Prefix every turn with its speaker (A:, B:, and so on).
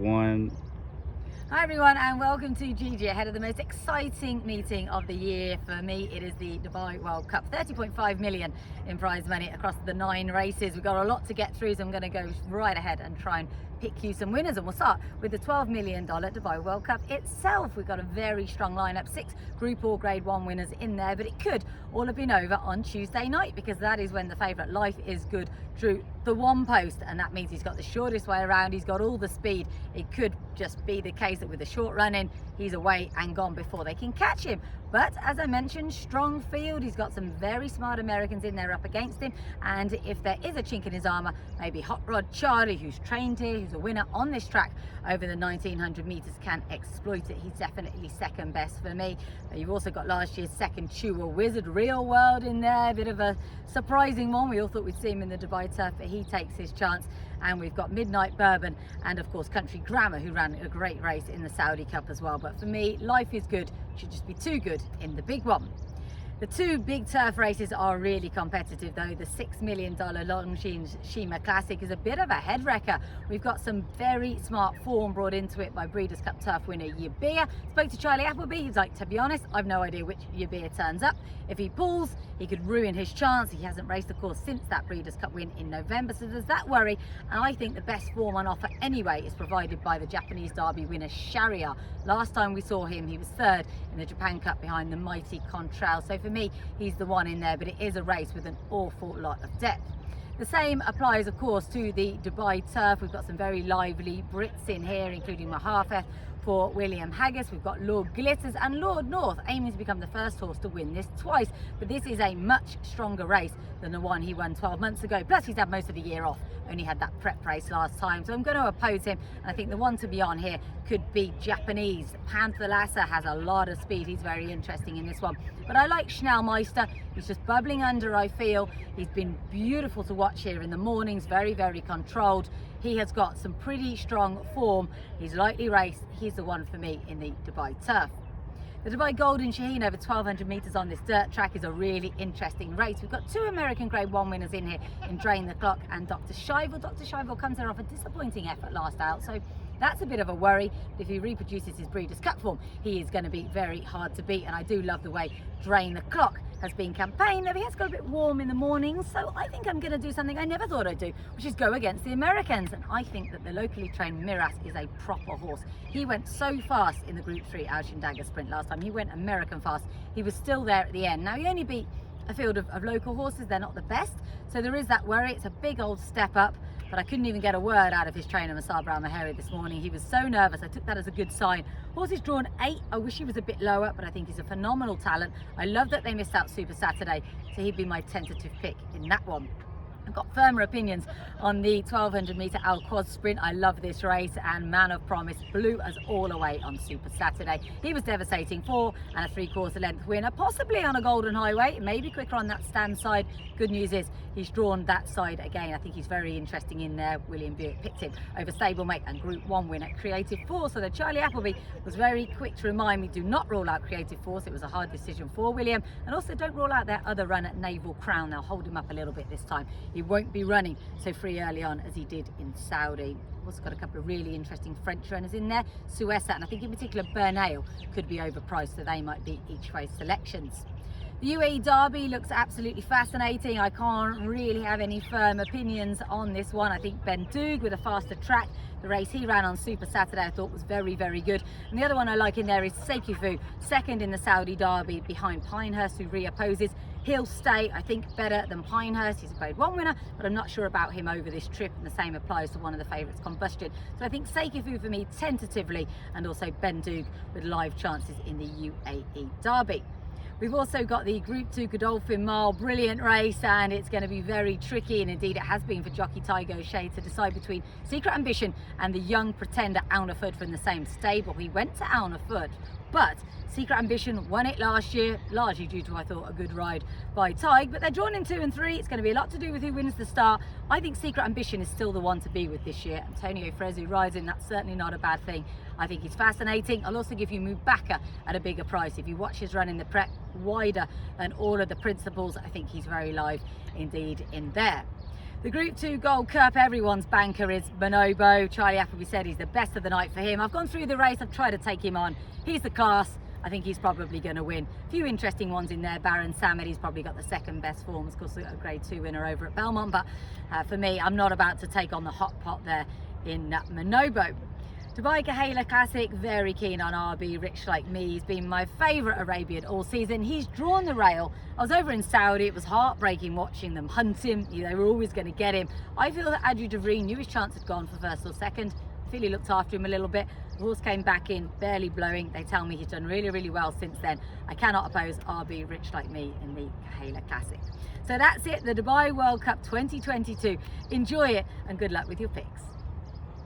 A: 1.
B: Hi everyone and welcome to GG ahead of the most exciting meeting of the year. For me it is the Dubai World Cup, 30.5 million in prize money across the 9 races. We've got a lot to get through, so I'm going to go right ahead and try and pick you some winners, and we'll start with the $12 million Dubai World Cup itself. We've got a very strong lineup, 6 Group or Grade 1 winners in there, but it could all have been over on Tuesday night because that is when the favourite Life is Good drew the 1 post, and that means he's got the shortest way around, he's got all the speed. It could just be the case that with the short run in, he's away and gone before they can catch him. But as I mentioned, strong field, he's got some very smart Americans in there up against him, and if there is a chink in his armour, maybe Hot Rod Charlie, who's trained here, who's a winner on this track over the 1900 metres, can exploit it. He's definitely second best for me. But you've also got last year's second Chewer Wizard Real World in there, a bit of a surprising one. We all thought we'd see him in the Dubai Turf, but he takes his chance. And we've got Midnight Bourbon and of course Country Grammar, who ran a great race in the Saudi Cup as well. But for me, Life is Good should just be too good in the big one. The 2 big turf races are really competitive though. The $6 million Longines Shima Classic is a bit of a head wrecker. We've got some very smart form brought into it by Breeders' Cup Turf winner Yabir. Spoke to Charlie Appleby, he's like, to be honest, I've no idea which Yabir turns up. If he pulls, he could ruin his chance. He hasn't raced the course since that Breeders' Cup win in November, so there's that worry. And I think the best form on offer anyway is provided by the Japanese Derby winner Shahryar. Last time we saw him, he was 3rd in the Japan Cup behind the mighty Contrail. So for me, he's the one in there, but it is a race with an awful lot of depth. The same applies, of course, to the Dubai Turf. We've got some very lively Brits in here, including Mahafeth for William Haggis. We've got Lord Glitters and Lord North, aiming to become the first horse to win this twice. But this is a much stronger race than the one he won 12 months ago. Plus, he's had most of the year off. Only had that prep race last time. So I'm going to oppose him. And I think the one to be on here could be Japanese. Panther Lasser has a lot of speed. He's very interesting in this one. But I like Schnell Meister. He's just bubbling under, I feel. He's been beautiful to watch here in the mornings. Very, very controlled. He has got some pretty strong form. He's lightly raced. He's the one for me in the Dubai Turf. The Dubai Golden Shaheen over 1200 metres on this dirt track is a really interesting race. We've got 2 American Grade 1 winners in here in Drain the Clock and Dr. Shivel. Dr. Shivel comes there off a disappointing effort last out, so that's a bit of a worry. If he reproduces his Breeders' Cup form, he is going to be very hard to beat. And I do love the way Drain the Clock has been campaigned. Now, he has got a bit warm in the morning, so I think I'm going to do something I never thought I'd do, which is go against the Americans. And I think that the locally trained Meraas is a proper horse. He went so fast in the Group 3 Dagger Sprint last time. He went American fast. He was still there at the end. Now, he only beat a field of local horses. They're not the best, so there is that worry. It's a big old step up, but I couldn't even get a word out of his trainer Masar Brown Maheri this morning. He was so nervous. I took that as a good sign. Horse is drawn 8. I wish he was a bit lower, but I think he's a phenomenal talent. I love that they missed out Super Saturday, so he'd be my tentative pick in that one. I've got firmer opinions on the 1200 metre Quoz Sprint. I love this race, and Man of Promise blew us all away on Super Saturday. He was devastating, 4 3/4 length winner, possibly on a golden highway, maybe quicker on that stand side. Good news is he's drawn that side again. I think he's very interesting in there. William Buick picked him over stablemate and Group 1 winner Creative Force. So the Charlie Appleby was very quick to remind me, do not rule out Creative Force. It was a hard decision for William, and also don't rule out their other run at Naval Crown. They'll hold him up a little bit this time. He won't be running so free early on as he did in Saudi. Also got a couple of really interesting French runners in there, Suessa, and I think in particular Bernale could be overpriced, so they might be each way selections. The UAE Derby looks absolutely fascinating. I can't really have any firm opinions on this one. I think Ben Doog with a faster track. The race he ran on Super Saturday I thought was very, very good. And the other one I like in there is Sekifu, 2nd in the Saudi Derby behind Pinehurst, who reopposes. He'll stay, I think, better than Pinehurst. He's a Grade 1 winner, but I'm not sure about him over this trip, and the same applies to one of the favourites, Combustion. So I think Sekifu for me tentatively, and also Ben Doog with live chances in the UAE Derby. We've also got the Group 2 Godolphin Mile, brilliant race, and it's going to be very tricky, and indeed it has been for jockey Tygo O'Shea to decide between Secret Ambition and the young pretender Alnaford from the same stable. He went to Alnaford, but Secret Ambition won it last year, largely due to, I thought, a good ride by Tig, but they're drawn in 2 and 3. It's going to be a lot to do with who wins the start. I think Secret Ambition is still the one to be with this year. Antonio Fresu rides in, that's certainly not a bad thing. I think he's fascinating. I'll also give you Mubaka at a bigger price. If you watch his run in the prep, wider than all of the principals, I think he's very live indeed in there. The Group 2 Gold Cup, everyone's banker is Manobo. Charlie Appleby said he's the best of the night for him. I've gone through the race, I've tried to take him on. He's the class. I think he's probably going to win. A few interesting ones in there. Baron Samad, he's probably got the second best form. Of course, a Grade 2 winner over at Belmont. But for me, I'm not about to take on the hot pot there in Manobo. Dubai Kahala Classic, very keen on RB Rich Like Me. He's been my favourite Arabian all season. He's drawn the rail. I was over in Saudi. It was heartbreaking watching them hunt him. They were always going to get him. I feel that Adju Devreen knew his chance had gone for first or second. I feel he looked after him a little bit. The horse came back in, barely blowing. They tell me he's done really, really well since then. I cannot oppose RB Rich Like Me in the Kahala Classic. So that's it, the Dubai World Cup 2022. Enjoy it and good luck with your picks.